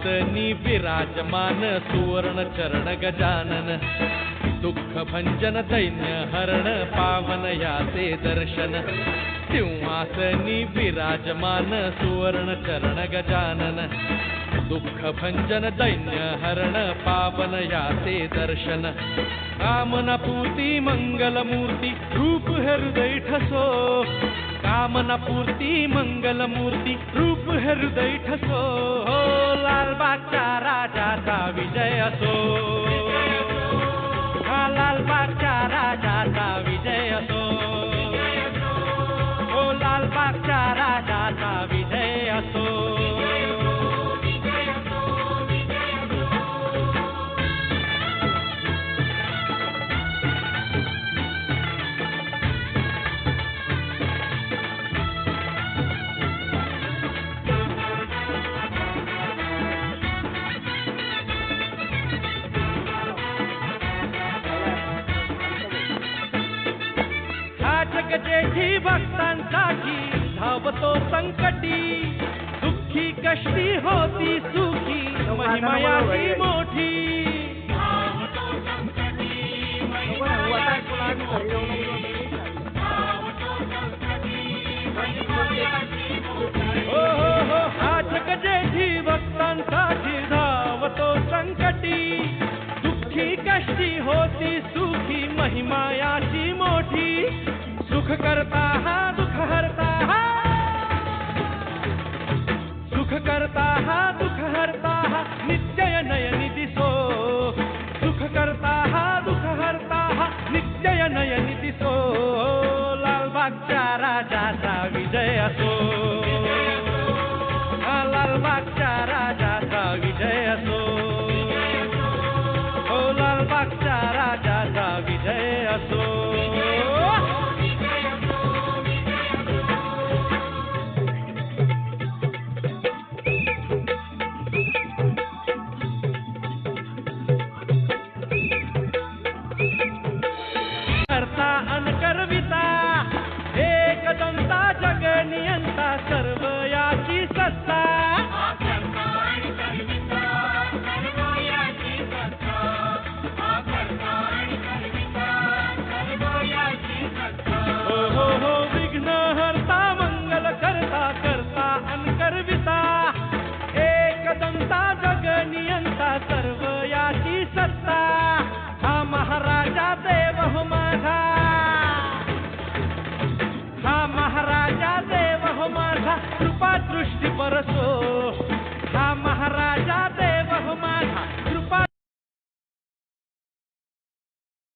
सिंहासनी विराजमान सुवर्ण चरण गजानन दुःख भंजन दैन्य हरण पावन याचे दर्शन सिंहासनी विराजमान सुवर्ण चरण गजानन दुःख भंजन दैन्य हरण पावन याचे दर्शन कामना पूर्ती मंगल मूर्ती रूप हृदय ठसो कामना पूर्ती मंगल मूर्ती रूप हृदय ठसो लालबागच्या राजाचा विजय असो हा लालबागच्या राजाचा विजय असो हो लालबागच्या राजाचा विजय असो जेठी भक्तांसाठी धावतो संकटी दुःखी कष्टी होती सुखी महिमायाची मोठी हो हो हो हा जग जेठी भक्तांसाठी धावतो संकटी दुःखी कष्टी होती सुखी महिमायाची मोठी सुख करता हा दुःख हरता हा सुख करता हा दुःख हरता हा नित्य नयनी दिसो सुख करता हा दुःख हरता हा नित्य नयनी दिसो लालबागच्या राजाचा विजय असो हा लालबागच्या राजाचा विजय असो हो लालबागच्या राजाचा विजय असो नियंता सर्व याची सत्ता हो हो हो विघ्न हरता मंगल करता करता अनकर्विता एकदंता जग नियंता सर्व याची सत्ता हा महाराजा देव हो माझा हा महाराजा देव हो माझा कृपा दृष्टी परसो हा महाराजा देव